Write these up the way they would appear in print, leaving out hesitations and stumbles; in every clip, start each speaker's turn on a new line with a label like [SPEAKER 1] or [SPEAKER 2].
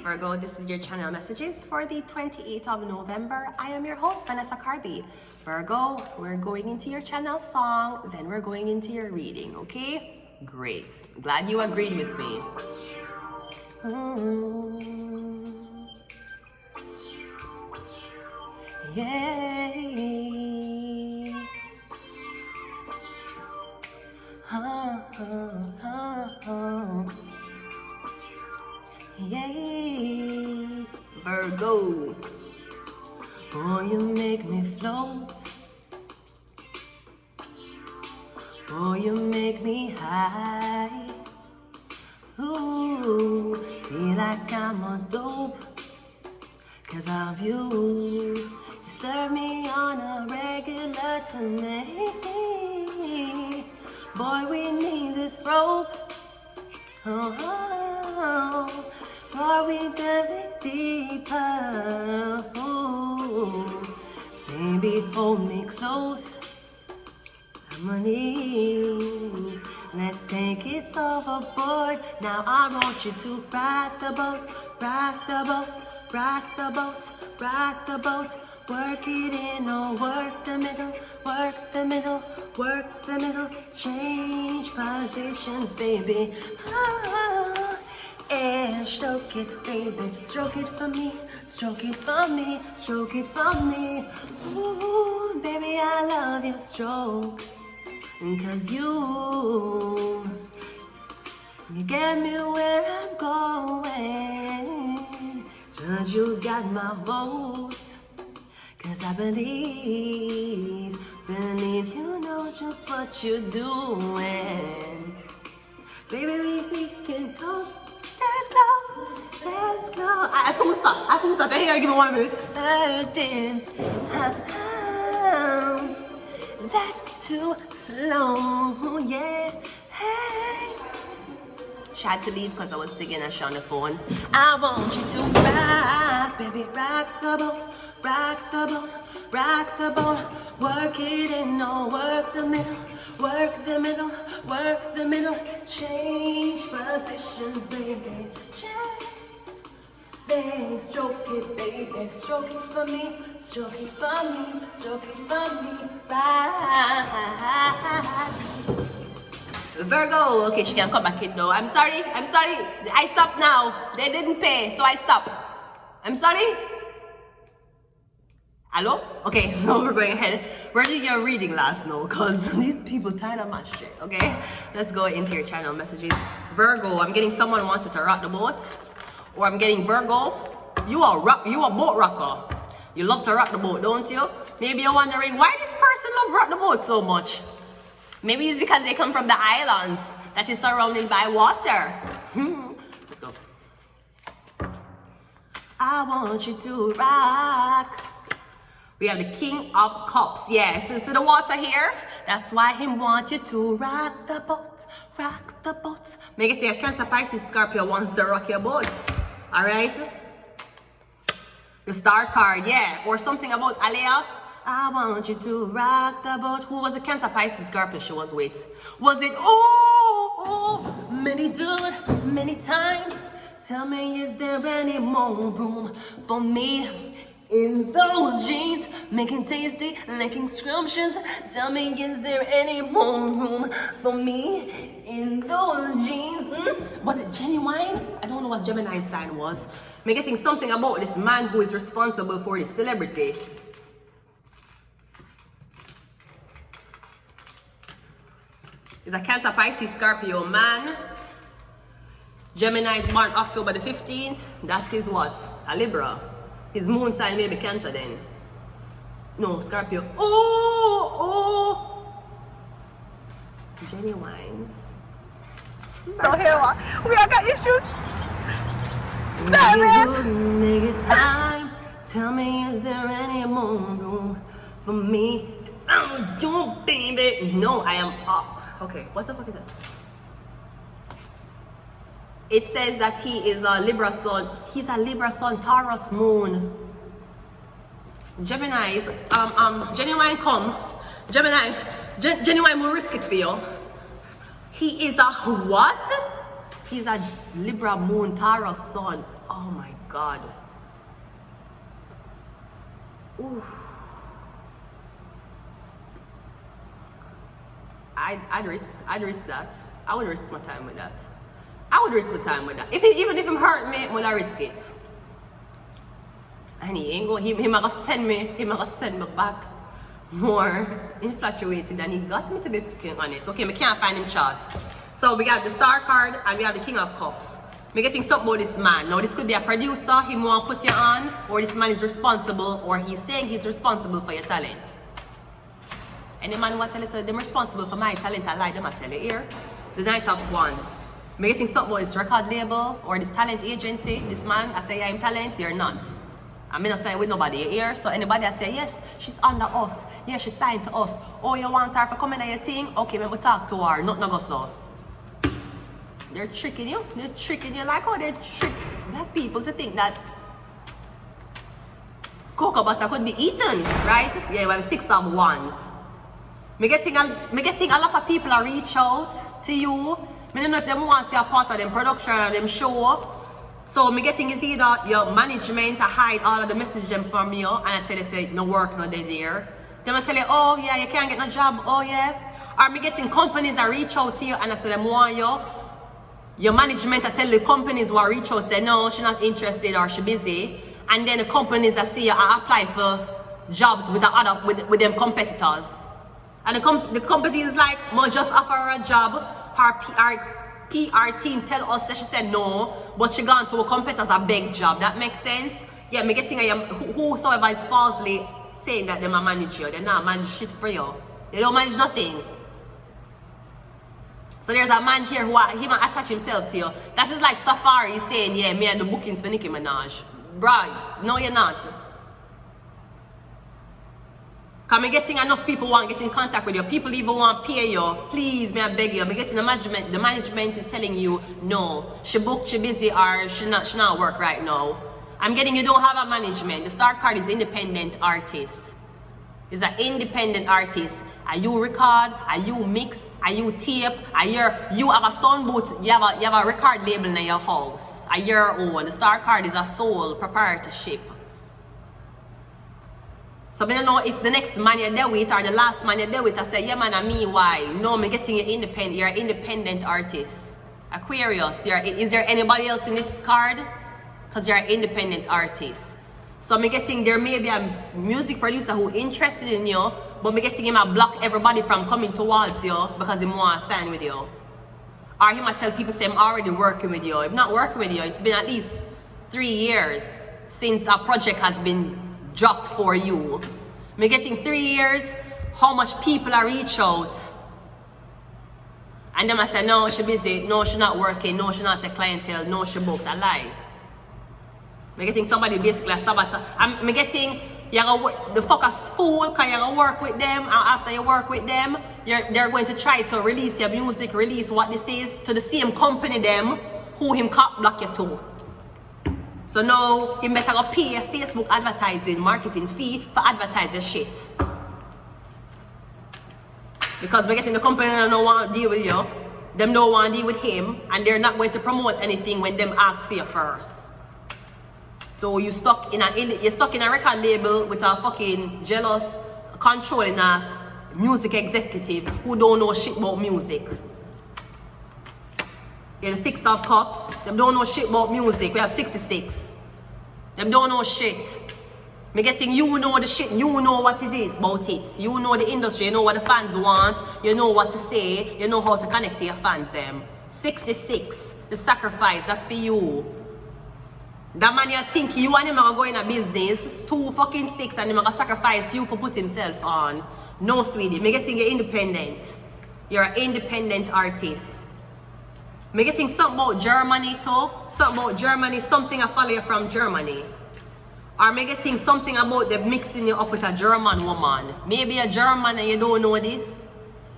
[SPEAKER 1] Virgo, this is your channel messages for the 28th of November. I am your host, Vanessa Carby. Virgo, we're going into your channel song, then we're going into your reading, okay? Great. Glad you agreed with me. Yay. Yay, Virgo. Oh, you make me float. Oh, you make me high. Ooh, feel like I'm a dope 'cause of you. You serve me on a regular tonight. Boy, we need this rope. Oh, boy, we dive deeper. Ooh, baby, hold me close. I'm on it. Let's take it overboard. Now I want you to rock the boat, rock the boat, rock the boat, rock the boat. Work it in, oh, work the middle, work the middle, work the middle. Change positions, baby. Oh, and stroke it, baby. Stroke it for me, stroke it for me, stroke it for me. Ooh, baby, I love your stroke. 'Cause you get me where I'm going. Sure, you got my vote. 'Cause I believe you know just what you're doing. Baby, we can go. Let's go, let's go. I saw stop. Here, give me 1 minute. That's too slow, yeah. Hey. She had to leave because I was singing and she on the phone. I want you to rock, baby, rock the boat, rock the boat, rock the boat. Work it in, no, work the middle, work the middle, work the middle. Change positions, baby. Baby, stroke it, baby, stroke it for me, stroke it for me, stroke it for me. Right. Virgo, okay, she can come back in though. I'm sorry. I stopped now. They didn't pay, so I stopped. I'm sorry. Hello? Okay, so we're going ahead. We're doing your reading last now, because these people tired of my shit, okay? Let's go into your channel messages. Virgo, I'm getting someone who wants you to rock the boat. Or I'm getting Virgo. You are boat rocker. You love to rock the boat, don't you? Maybe you're wondering why this person love rock the boat so much. Maybe it's because they come from the islands that is surrounded by water. Let's go. I want you to rock. We have the King of Cups. Yes, you see the water here? That's why he wants you to rock the boat, rock the boat. Make it say a Cancer, Pisces, Scorpio wants to rock your boat. All right? The Star card, yeah. Or something about Alea. I want you to rock the boat. Who was a Cancer, Pisces, Scorpio she was with? Was it, many do it, many times. Tell me, is there any more room for me in those jeans? Making tasty, licking scrumptious. Tell me, is there any more room for me in those jeans? Was it genuine? I don't know what Gemini's sign was. I'm getting something about this man who is responsible for this celebrity. He's a Cancer, Pisces, Scorpio man. Gemini is born October the 15th. That is what? A Libra. His moon sign may be Cancer then. No, Scorpio. Genuines.
[SPEAKER 2] Don't hear what? We all got issues.
[SPEAKER 1] Make it time. Tell me, is there any more room for me? I was your baby. No, I am up. Okay, what the fuck is that? It says that he is a Libra sun. He's a Libra sun, Taurus moon. Gemini is genuine come. Gemini, genuine will risk it for you. He is a what? He's a Libra moon, Taurus sun. Oh my God. Ooh. I'd risk that. I would risk my time with that. I would risk my time with that. Even if him hurt me, would I risk it? And he ain't going, he might send me back more infatuated than he got me, to be fucking honest. Okay, I can't find him chart. So we got the Star card and we have the King of Cups. Me getting something about this man. Now this could be a producer, he want to put you on, or this man is responsible, or he's saying he's responsible for your talent. Any man want to tell you, so they're responsible for my talent, I lie them, I tell you here. The Knight of Wands. Me getting something about this record label, or this talent agency. This man, I say I'm talent, you're not. I'm not saying with nobody here, so anybody that say, yes, she's under us, yes, she's signed to us, oh, you want her to come in on your thing? Okay, when we talk to her, nothing go so. They're tricking you like how they tricked black people to think that cocoa butter could be eaten, right? Yeah, we have 6 of Wands. Me getting a lot of people reach out to you. I don't know if they want you a part of them production or them show. So me getting is either your management to hide all of the messages them from you, and I tell you say no work, no they there. Then I tell you, oh yeah, you can't get no job, oh yeah. Or me getting companies that reach out to you and I say them want you. Your management I tell the companies who reach out say no, she's not interested or she busy. And then the companies that see you apply for jobs with with them competitors. And the company is like, mo just offer her a job. Her PR team tell us that she said no, but she gone to a competitor's a big job. That makes sense? Yeah, me getting whosoever is falsely saying that they manage you, they not manage shit for you. They don't manage nothing. So there's a man here who he might attach himself to you. That is like Safari saying, yeah, me and the bookings for Nicki Minaj. Bruh, no you're not. Cause me getting enough people want to get in contact with you. People even want to pay you. Please, may I beg you. Me getting the management is telling you no. She booked, she busy, or she not work right now. I'm getting you don't have a management. The Star card is independent artist. It's an independent artist. Are you record? Are you mix? Are you tape? You have a sound booth? You have a record label in your house. Are your own. The Star card is a sole proprietorship. So I don't know if the next man you deal with or the last man you deal with I say, yeah man, I mean why? No, me getting you independent. You're an independent artist. Aquarius, is there anybody else in this card? Because you're an independent artist. So me getting there may be a music producer who interested in you, but me getting him a block everybody from coming towards you because he want to sign with you. Or he might tell people say I'm already working with you. If not working with you, it's been at least 3 years since a project has been dropped for you. Me getting 3 years, how much people are reach out. And then I say, no, she busy, no, she not working, no, she not a clientele, no, she booked. I lie. Me getting somebody basically a saboteur. Me getting you gonna the fuckers fool because you're gonna work with them, and after you work with them, they're going to try to release your music, release what this is to the same company them who him cop block you to. So now, he better go pay a Facebook advertising marketing fee for advertise your shit. Because we're getting the company that don't want to deal with you, them don't want to deal with him, and they're not going to promote anything when them ask for you first. So you're stuck in a record label with a fucking jealous, controlling ass music executive who don't know shit about music. Yeah, the 6 of Cups, them don't know shit about music. We have 66. Them don't know shit. Me getting you know the shit, you know what it is about it. You know the industry, you know what the fans want, you know what to say, you know how to connect to your fans them. 66, the sacrifice, that's for you. That man you think you and him are going to business, 2 fucking 6 and him are going to sacrifice you for put himself on. No sweetie, me getting you independent. You're an independent artist. Me getting something about Germany too. Something about Germany, something I follow you from Germany. Or me getting something about them mixing you up with a German woman. Maybe a German and you don't know this.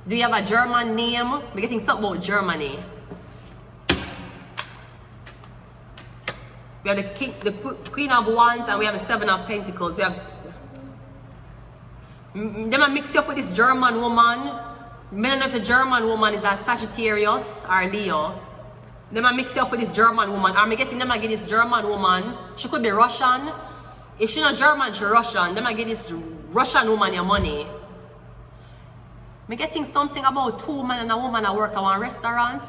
[SPEAKER 1] Do you have a German name? Me getting something about Germany. We have the Queen of Wands and we have the 7 of Pentacles. We have them a mix you up with this German woman. I don't know if the German woman is a Sagittarius or Leo. Them I mix you up with this German woman. Or me getting them I get this German woman. She could be Russian. If she not German, she Russian. Them I get this Russian woman your money. Me getting something about 2 men and a woman that work at one restaurant.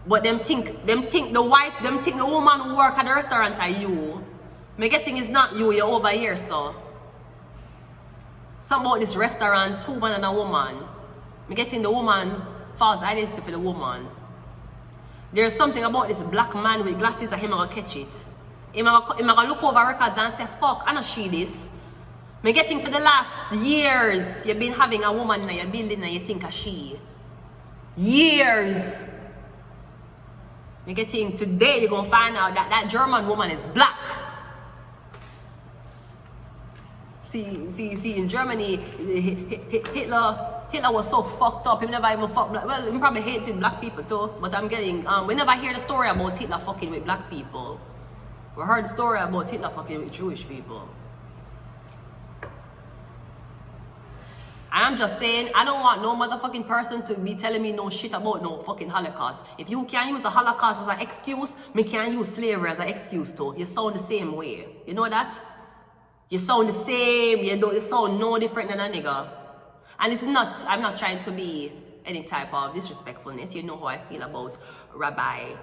[SPEAKER 1] But them think the woman who work at the restaurant are you. Me getting is not you, you're over here, so. Something about this restaurant, 2 men and a woman. Me getting the woman false identity for the woman. There's something about this black man with glasses that him gonna catch it. Him gonna look over records and say, fuck, I don't see this. Me getting for the last years, you've been having a woman in your building and you think a she. Years. Me getting today, you're gonna find out that that German woman is black. See, in Germany, Hitler was so fucked up. He never even fucked black. Well, he probably hated black people too. But I'm getting, we never hear the story about Hitler fucking with black people. We heard the story about Hitler fucking with Jewish people. And I'm just saying, I don't want no motherfucking person to be telling me no shit about no fucking Holocaust. If you can't use the Holocaust as an excuse, me can't use slavery as an excuse too. You sound the same way. You know that? You sound the same, you sound no different than a nigga. And this is not, I'm not trying to be any type of disrespectfulness. You know how I feel about Rabbi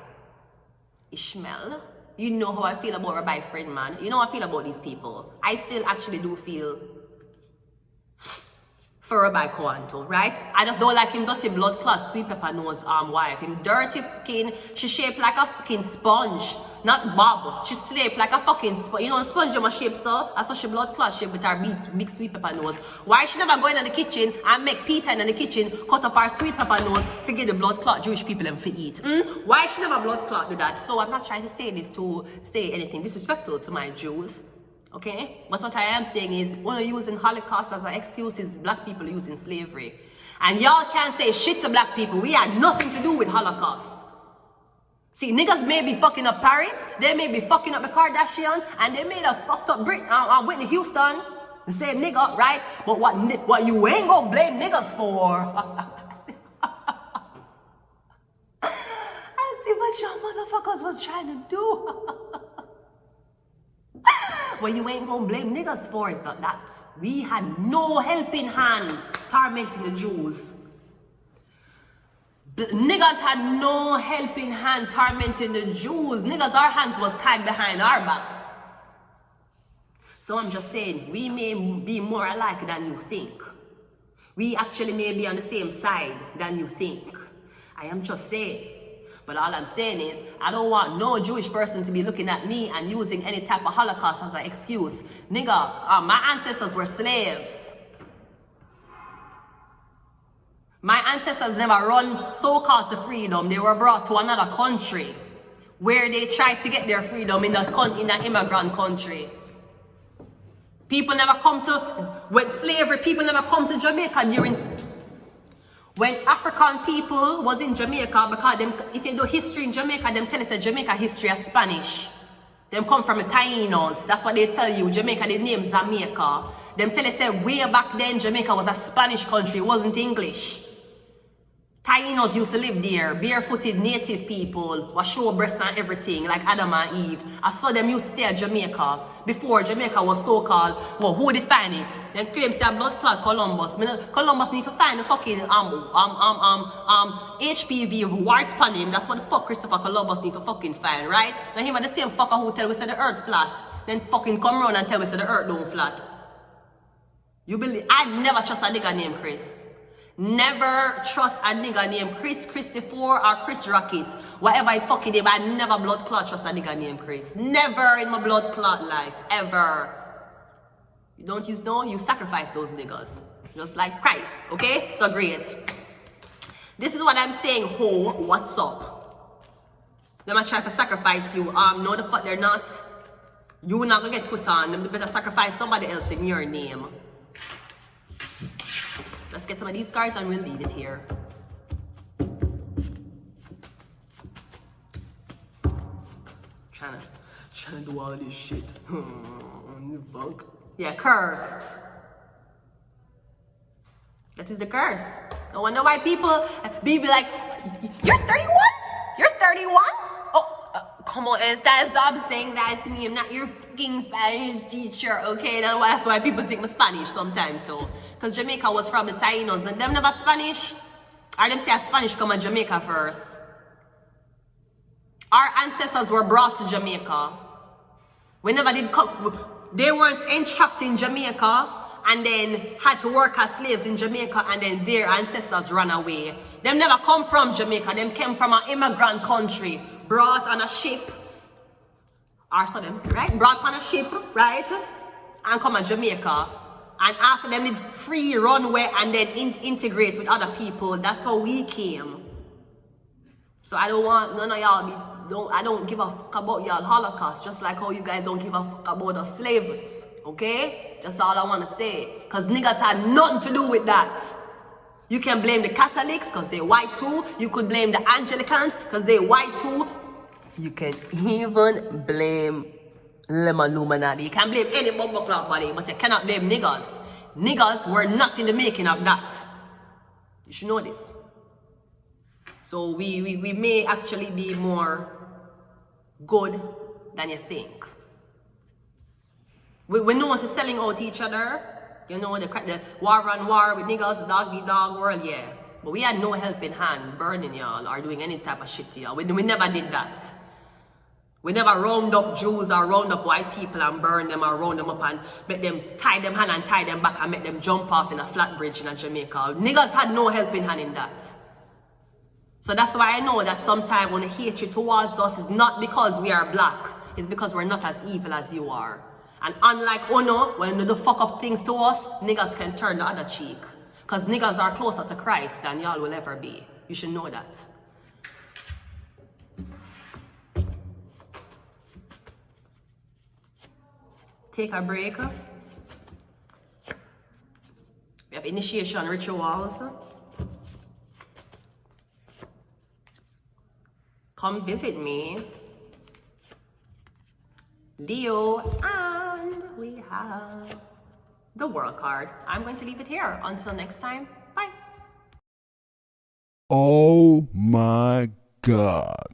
[SPEAKER 1] Ishmael. You know how I feel about Rabbi Friedman. You know how I feel about these people. I still actually do feel for Rabbi Cohen too, right? I just don't like him dirty blood clot, sweet pepper nose wife. Him dirty fucking, she shaped like a fucking sponge. Not Bob. She shaped like a fucking sponge. You know, sponge in my shape, so that's how she blood clot shape with her big sweet pepper nose. Why she never go in the kitchen and make Peter in the kitchen cut up her sweet pepper nose to get the blood clot Jewish people and to eat? Why she never blood clot do that? So I'm not trying to say this to say anything disrespectful to my Jews. Okay? But what I am saying is, only using Holocaust as an excuse is black people using slavery. And y'all can't say shit to black people. We had nothing to do with Holocaust. See, niggas may be fucking up Paris, they may be fucking up the Kardashians, and they may have fucked up Whitney Houston, the same nigga, right? But what you ain't gonna blame niggas for? I see what y'all motherfuckers was trying to do. What you ain't gonna blame niggas for is that we had no helping hand tormenting the Jews. Niggas had no helping hand tormenting the Jews. Niggas, our hands was tied behind our backs. So I'm just saying, we may be more alike than you think. We actually may be on the same side than you think. I am just saying. But all I'm saying is, I don't want no Jewish person to be looking at me and using any type of Holocaust as an excuse. Nigga, my ancestors were slaves. My ancestors never run so-called to freedom. They were brought to another country where they tried to get their freedom in an immigrant country. People never come to, with slavery, people never come to Jamaica during, when African people was in Jamaica, because them, if you do history in Jamaica, them tell us that Jamaica history is Spanish. Them come from the Taínos. That's what they tell you. Jamaica, they name Jamaica. Them tell us that way back then, Jamaica was a Spanish country. It wasn't English. Taínos used to live there, barefooted native people, was show breasts and everything, like Adam and Eve. I saw them used to stay at Jamaica, before Jamaica was so-called, well, who define it? Then claims say blood clot Columbus. Columbus need to find the fucking HPV of white pan him. That's what the fuck Christopher Columbus need to fucking find, right? Now him and the same fucker who tell we say the earth flat, then fucking come around and tell we say the earth don't flat. You believe? I never trust a nigga named Chris. Never trust a nigga named Chris, Christopher, or Chris Rocket. Whatever I fucking name, I never blood clot trust a nigga named Chris. Never in my blood clot life. Ever. You don't use no, you sacrifice those niggas. Just like Christ. Okay? So great. This is what I'm saying, ho, what's up? Them I try to sacrifice you. No the fuck they're not. You not gonna get put on. Them better sacrifice somebody else in your name. Let's get some of these cards and we'll leave it here. Trying to do all this shit. Fuck. Yeah, cursed. That is the curse. No wonder why people be like, you're 31? You're 31? Oh, come on, stop saying that to me. I'm not your fucking Spanish teacher, okay? That's why people think I'm Spanish sometimes too. Because Jamaica was from the Tainos. And them never Spanish? Or them say Spanish come to Jamaica first? Our ancestors were brought to Jamaica. We never did come. They weren't entrapped in Jamaica and then had to work as slaves in Jamaica and then their ancestors ran away. Them never come from Jamaica. Them came from an immigrant country. Brought on a ship. Or so them say, right? Brought on a ship, right? And come to Jamaica. And after them did free runway and then integrate with other people. That's how we came. So I don't want none of y'all I don't give a fuck about y'all Holocaust, just like how you guys don't give a fuck about the slaves, okay? Just all I want to say. Because niggas had nothing to do with that. You can blame the Catholics because they're white too. You could blame the Anglicans because they're white too. You can even blame Illuminati. You can blame any bumble clock body, but you cannot blame niggas. Niggas were not in the making of that. You should know this. So we may actually be more good than you think. We know what is selling out each other. You know, the war on war with niggas, dog eat dog world, yeah. But we had no helping hand burning y'all or doing any type of shit to y'all. We never did that. We never round up Jews or round up white people and burn them or round them up and make them tie them hand and tie them back and make them jump off in a flat bridge in Jamaica. Niggas had no helping hand in that. So that's why I know that sometimes when the hatred towards us is not because we are black, it's because we're not as evil as you are. And unlike Ono, when you do fuck up things to us, niggas can turn the other cheek. Because niggas are closer to Christ than y'all will ever be. You should know that. Take a break. We have initiation rituals. Come visit me. Leo, and we have the World card. I'm going to leave it here. Until next time, bye.
[SPEAKER 3] Oh my God.